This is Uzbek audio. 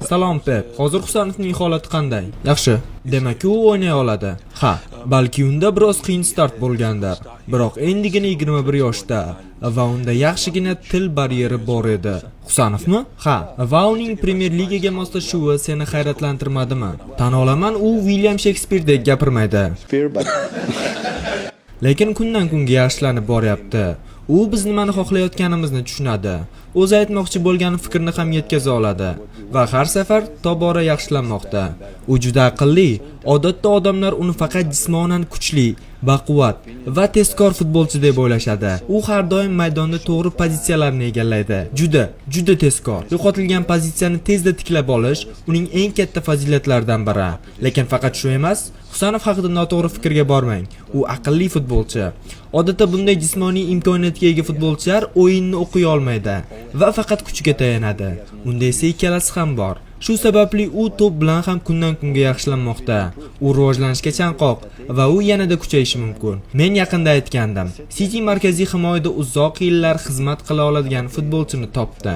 Salom Pep. Hozir Husanovning holati qanday? Yaxshi. Demak, u o'ynay oladi. Ha, balki unda biroz qiyin start bo'lgandir. Biroq endigina 21 yoshda va unda yaxshigina til baryeri bor edi. Husanovmi? Ha, va uning Premier Ligaga moslashuvi seni hayratlantirmadimi? Tan olaman, u William Shakespearedek gapirmaydi. Lekin kundan kunga yaxshilanib boryapti. U biz nimani xohlayotganimizni tushunadi. O'zi aytmoqchi bo'lgan fikrni ham yetkaza oladi va har safar tobora yaxshilanmoqda. U juda aqlli. Odatda odamlar uni faqat jismonan kuchli, baquvvat va tezkor futbolchi deb o'ylashadi. U har doim maydonda to'g'ri pozitsiyalarni egallaydi. Juda tezkor. Yo'qotilgan pozitsiyani tezda tiklab olish uning eng katta fazilatlaridan biri. Lekin faqat shu emas, Husanov haqida noto'g'ri fikrga bormang. U aqlli futbolchi. Odatda bunday jismoniy imkoniyatga ega futbolchilar o'yinni o'qiy olmaydi va faqat kuchiga tayanadi. Unda esa ikkalasi ham bor. Shu sababli u to'p bilan ham kundan kunga yaxshilanmoqda. U rivojlanishga chanqoq va u yanada kuchayishi mumkin. Men yaqinda aytgandim. City markaziy himoyada uzoq yillar xizmat qila oladigan futbolchini topdi.